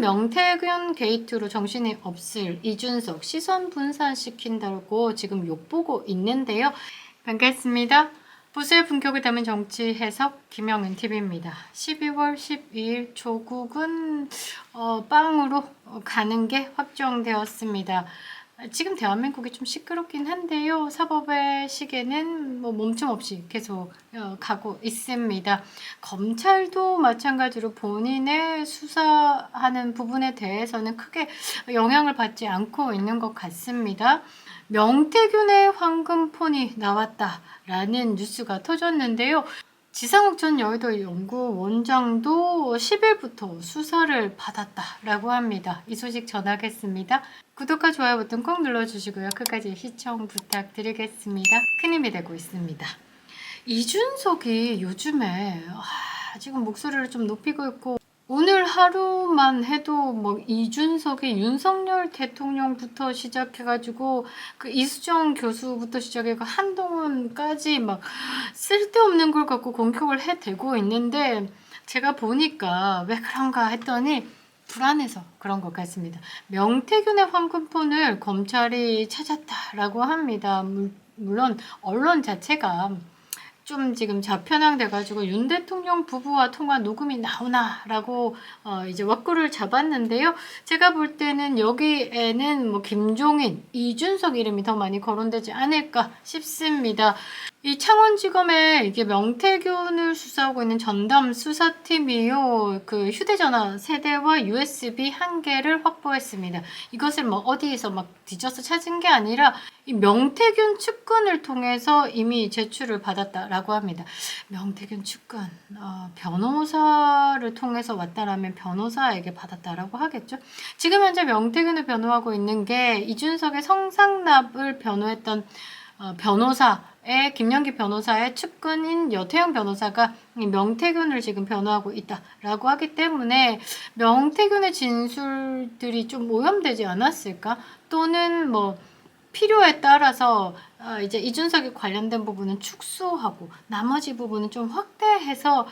명태균 게이트로 정신이 없을 이준석 시선 분산시킨다고 지금 욕보고 있는데요. 반갑습니다. 보수의 분격을 담은 정치 해석 김영은 TV입니다. 12월 12일 조국은 빵으로 가는 게 확정되었습니다. 지금 대한민국이 좀 시끄럽긴 한데요. 사법의 시계는 멈춤 없이 계속 가고 있습니다. 검찰도 마찬가지로 본인의 수사하는 부분에 대해서는 크게 영향을 받지 않고 있는 것 같습니다. 명태균의 황금폰이 나왔다라는 뉴스가 터졌는데요. 지상욱 전 여의도 연구원장도 10일부터 수사를 받았다라고 합니다. 이 소식 전하겠습니다. 구독과 좋아요 버튼 꼭 눌러주시고요. 끝까지 시청 부탁드리겠습니다. 큰 힘이 되고 있습니다. 이준석이 요즘에 지금 목소리를 좀 높이고 있고 오늘 하루만 해도 이준석이 윤석열 대통령부터 시작해가지고 그 이수정 교수부터 시작해서 한동훈까지 쓸데없는 걸 갖고 공격을 해대고 있는데 제가 보니까 왜 그런가 했더니 불안해서 그런 것 같습니다. 명태균의 황금폰을 검찰이 찾았다라고 합니다. 물론 언론 자체가 좀 지금 좌편향돼가지고 윤 대통령 부부와 통화 녹음이 나오나라고 이제 왁구를 잡았는데요. 제가 볼 때는 여기에는 김종인, 이준석 이름이 더 많이 거론되지 않을까 싶습니다. 이 창원지검에 이게 명태균을 수사하고 있는 전담 수사팀이요. 그 휴대전화 세대와 USB 1개를 확보했습니다. 이것을 어디에서 뒤져서 찾은 게 아니라 이 명태균 측근을 통해서 이미 제출을 받았다라고 합니다. 명태균 측근, 변호사를 통해서 왔다라면 변호사에게 받았다라고 하겠죠. 지금 현재 명태균을 변호하고 있는 게 이준석의 성상납을 변호했던 변호사의 김연기 변호사의 측근인 여태영 변호사가 명태균을 지금 변호하고 있다라고 하기 때문에 명태균의 진술들이 좀 오염되지 않았을까? 또는 필요에 따라서 이제 이준석이 관련된 부분은 축소하고 나머지 부분은 좀 확대해서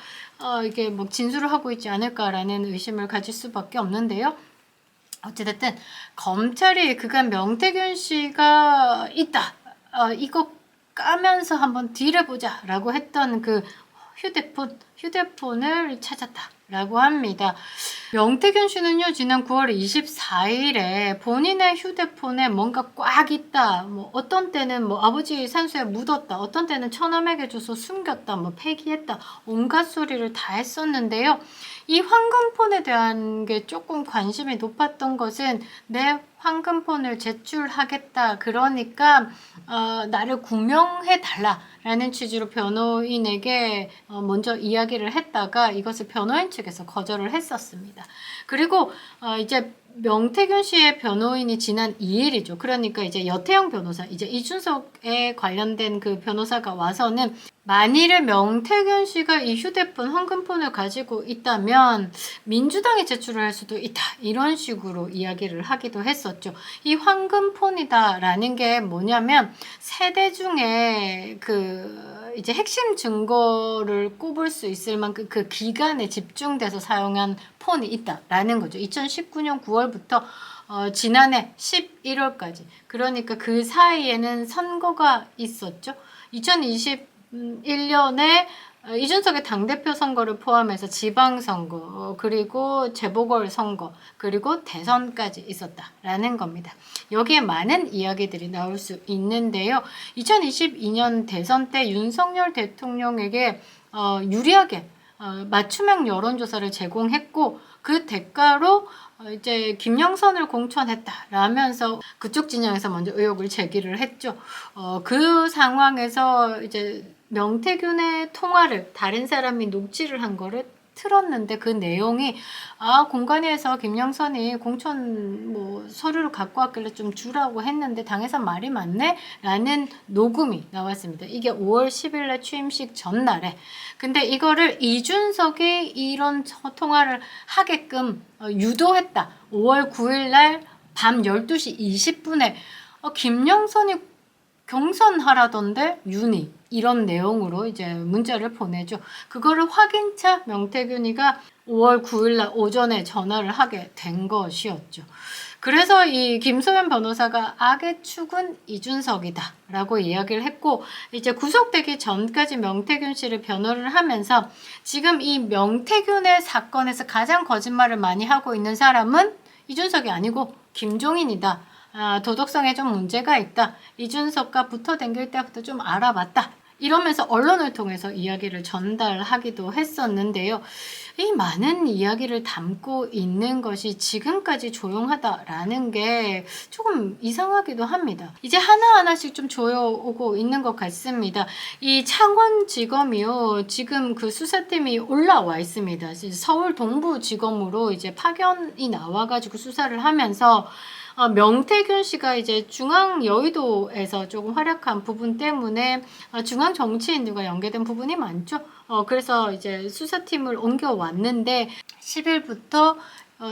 이게 진술을 하고 있지 않을까라는 의심을 가질 수밖에 없는데요. 어찌됐든 검찰이 그간 명태균 씨가 있다. 이거 까면서 한번 딜해보자 라고 했던 그 휴대폰을 찾았다라고 합니다. 명태균 씨는요, 지난 9월 24일에 본인의 휴대폰에 뭔가 꽉 있다, 어떤 때는 아버지 산소에 묻었다, 어떤 때는 처남에게 줘서 숨겼다, 폐기했다, 온갖 소리를 다 했었는데요. 이 황금폰에 대한 게 조금 관심이 높았던 것은 내 황금폰을 제출하겠다. 그러니까 나를 구명해 달라라는 취지로 변호인에게 먼저 이야기를 했다가 이것을 변호인 측에서 거절을 했었습니다. 그리고 이제 명태균 씨의 변호인이 지난 2일이죠. 그러니까 이제 여태영 변호사, 이제 이준석에 관련된 그 변호사가 와서는 만일에 명태균 씨가 이 휴대폰, 황금폰을 가지고 있다면 민주당에 제출을 할 수도 있다. 이런 식으로 이야기를 하기도 했었죠. 이 황금폰이다라는 게 뭐냐면 세대 중에 이제 핵심 증거를 꼽을 수 있을 만큼 그 기간에 집중돼서 사용한 폰이 있다라는 거죠. 2019년 9월부터 지난해 11월까지. 그러니까 그 사이에는 선거가 있었죠. 2021년에 이준석의 당대표 선거를 포함해서 지방선거, 그리고 재보궐선거, 그리고 대선까지 있었다라는 겁니다. 여기에 많은 이야기들이 나올 수 있는데요. 2022년 대선 때 윤석열 대통령에게 유리하게 맞춤형 여론조사를 제공했고 그 대가로 이제 김영선을 공천했다라면서 그쪽 진영에서 먼저 의혹을 제기를 했죠. 그 상황에서 이제 명태균의 통화를 다른 사람이 녹취를 한 거를 틀었는데 그 내용이 공관위에서 김영선이 공천 서류를 갖고 왔길래 좀 주라고 했는데 당에서 말이 많네? 라는 녹음이 나왔습니다. 이게 5월 10일날 취임식 전날에. 근데 이거를 이준석이 이런 통화를 하게끔 유도했다. 5월 9일날 밤 12시 20분에 김영선이 경선하라던데 윤희 이런 내용으로 이제 문자를 보내죠. 그거를 확인차 명태균이가 5월 9일 날 오전에 전화를 하게 된 것이었죠. 그래서 이 김소연 변호사가 악의 축은 이준석이다 라고 이야기를 했고, 이제 구속되기 전까지 명태균 씨를 변호를 하면서 지금 이 명태균의 사건에서 가장 거짓말을 많이 하고 있는 사람은 이준석이 아니고 김종인이다. 도덕성에 좀 문제가 있다. 이준석과 붙어 댕길 때부터 좀 알아봤다. 이러면서 언론을 통해서 이야기를 전달하기도 했었는데요. 이 많은 이야기를 담고 있는 것이 지금까지 조용하다라는 게 조금 이상하기도 합니다. 이제 하나하나씩 좀 조여오고 있는 것 같습니다. 이 창원지검이요, 지금 그 수사팀이 올라와 있습니다. 서울 동부지검으로 이제 파견이 나와가지고 수사를 하면서 명태균 씨가 이제 중앙 여의도에서 조금 활약한 부분 때문에 중앙 정치인들과 연계된 부분이 많죠. 그래서 이제 수사팀을 옮겨왔는데 10일부터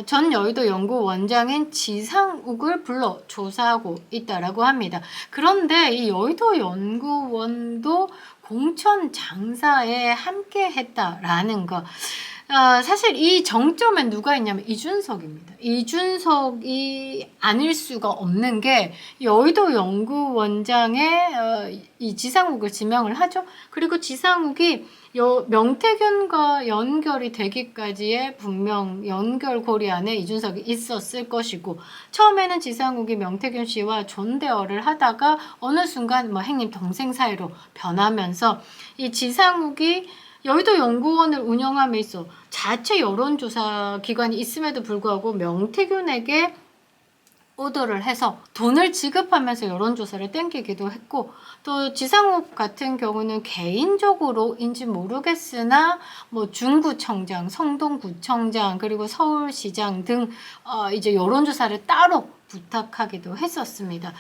전 여의도 연구원장인 지상욱을 불러 조사하고 있다라고 합니다. 그런데 이 여의도 연구원도 공천 장사에 함께 했다라는 거. 사실 이 정점엔 누가 있냐면 이준석입니다. 이준석이 아닐 수가 없는 게 여의도 연구원장의 이 지상욱을 지명을 하죠. 그리고 지상욱이 명태균과 연결이 되기까지의 분명 연결고리 안에 이준석이 있었을 것이고, 처음에는 지상욱이 명태균 씨와 존대어를 하다가 어느 순간 뭐 행님 동생 사이로 변하면서 이 지상욱이 여의도 연구원을 운영함에 있어 자체 여론조사 기관이 있음에도 불구하고 명태균에게 오더를 해서 돈을 지급하면서 여론조사를 땡기기도 했고, 또 지상욱 같은 경우는 개인적으로인지 모르겠으나 뭐 중구청장, 성동구청장, 그리고 서울시장 등 이제 여론조사를 따로 부탁하기도 했었습니다.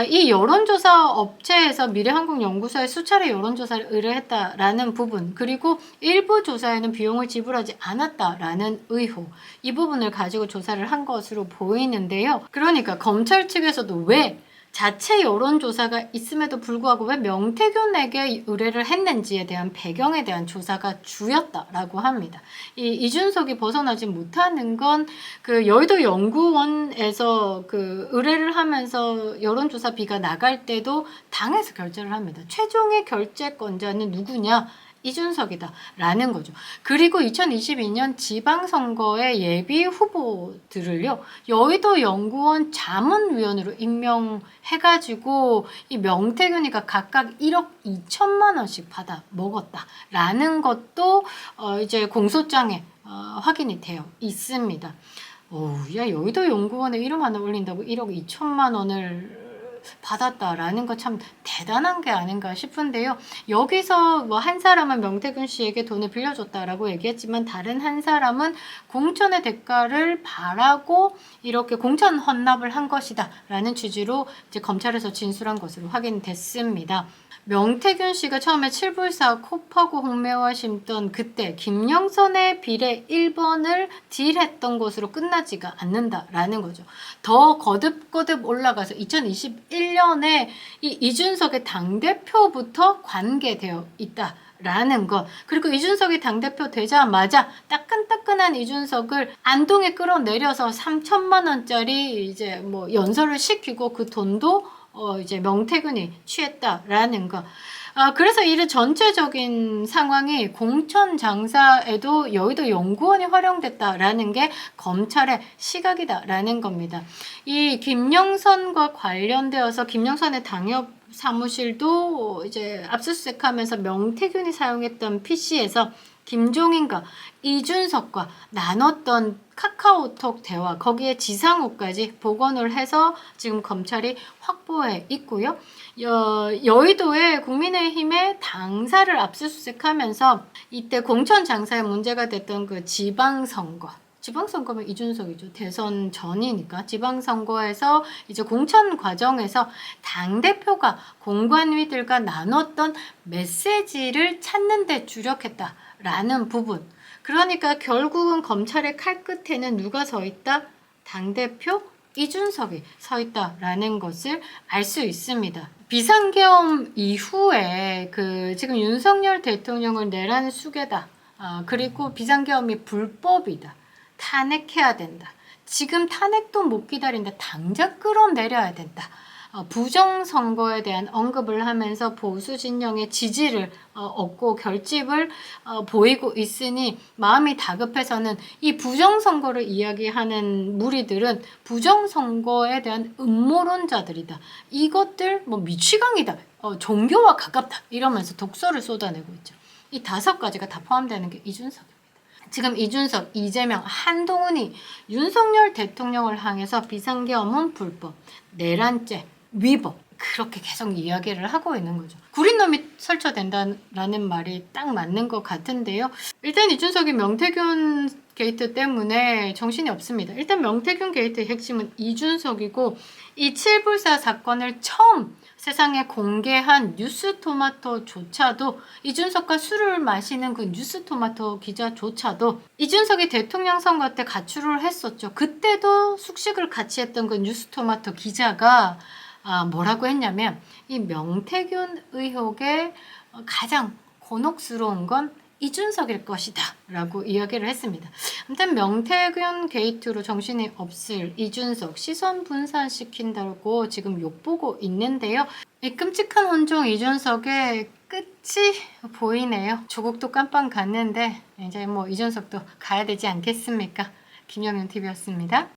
이 여론조사 업체에서 미래한국연구소에 수차례 여론조사를 의뢰했다라는 부분, 그리고 일부 조사에는 비용을 지불하지 않았다라는 의혹, 이 부분을 가지고 조사를 한 것으로 보이는데요. 그러니까 검찰 측에서도 왜 자체 여론조사가 있음에도 불구하고 왜 명태균에게 의뢰를 했는지에 대한 배경에 대한 조사가 주였다라고 합니다. 이 이준석이 벗어나지 못하는 건 그 여의도 연구원에서 그 의뢰를 하면서 여론조사비가 나갈 때도 당에서 결제를 합니다. 최종의 결제권자는 누구냐? 이준석이다 라는 거죠. 그리고 2022년 지방선거의 예비 후보들을요, 여의도 연구원 자문위원으로 임명해가지고 이 명태균이가 각각 1억 2천만 원씩 받아 먹었다라는 것도 이제 공소장에 확인이 되어 있습니다. 야, 여의도 연구원에 이름 하나 올린다고 1억 2천만 원을 받았다라는 거 참 대단한 게 아닌가 싶은데요. 여기서 뭐 한 사람은 명태균 씨에게 돈을 빌려줬다라고 얘기했지만, 다른 한 사람은 공천의 대가를 바라고 이렇게 공천 헌납을 한 것이다 라는 취지로 이제 검찰에서 진술한 것으로 확인됐습니다. 명태균 씨가 처음에 칠불사 코파고 홍매화 심던 그때 김영선의 비례 1번을 딜했던 것으로 끝나지가 않는다라는 거죠. 더 거듭거듭 올라가서 2021년에 이 이준석의 당대표부터 관계되어 있다 라는 것, 그리고 이준석이 당대표 되자마자 따끈따끈한 이준석을 안동에 끌어내려서 3천만 원짜리 이제 뭐 연설을 시키고 그 돈도 이제 명태균이 취했다라는 거. 그래서 이런 전체적인 상황이 공천 장사에도 여의도 연구원이 활용됐다라는 게 검찰의 시각이다라는 겁니다. 이 김영선과 관련되어서 김영선의 당협 사무실도 이제 압수수색하면서 명태균이 사용했던 PC에서 김종인과 이준석과 나눴던 카카오톡 대화, 거기에 지상욱까지 복원을 해서 지금 검찰이 확보해 있고요. 여의도에 국민의힘의 당사를 압수수색하면서 이때 공천 장사에 문제가 됐던 그 지방선거면 이준석이죠. 대선 전이니까 지방선거에서 이제 공천 과정에서 당대표가 공관위들과 나눴던 메시지를 찾는 데 주력했다라는 부분. 그러니까 결국은 검찰의 칼끝에는 누가 서 있다? 당대표 이준석이 서 있다라는 것을 알 수 있습니다. 비상계엄 이후에 지금 윤석열 대통령을 내란 수괴다. 그리고 비상계엄이 불법이다. 탄핵해야 된다. 지금 탄핵도 못 기다린다. 당장 끌어내려야 된다. 부정선거에 대한 언급을 하면서 보수 진영의 지지를 얻고 결집을 보이고 있으니 마음이 다급해서는 이 부정선거를 이야기하는 무리들은 부정선거에 대한 음모론자들이다. 이것들 미치광이다. 종교와 가깝다. 이러면서 독서를 쏟아내고 있죠. 이 5가지가 다 포함되는 게 이준석입니다. 지금 이준석, 이재명, 한동훈이 윤석열 대통령을 향해서 비상계엄은 불법, 내란죄, 위법 그렇게 계속 이야기를 하고 있는 거죠. 구린놈이 설쳐된다라는 말이 딱 맞는 것 같은데요. 일단 이준석이 명태균 게이트 때문에 정신이 없습니다. 일단 명태균 게이트의 핵심은 이준석이고 이 7불사 사건을 처음 세상에 공개한 뉴스토마토조차도 이준석과 술을 마시는 그 뉴스토마토 기자조차도 이준석이 대통령 선거 때 가출을 했었죠. 그때도 숙식을 같이 했던 그 뉴스토마토 기자가 뭐라고 했냐면 이 명태균 의혹의 가장 곤혹스러운 건 이준석일 것이다 라고 이야기를 했습니다. 아무튼 명태균 게이트로 정신이 없을 이준석 시선 분산시킨다고 지금 욕보고 있는데요. 이 끔찍한 혼종 이준석의 끝이 보이네요. 조국도 깜빵 갔는데 이제 이준석도 가야 되지 않겠습니까? 김영윤 TV였습니다.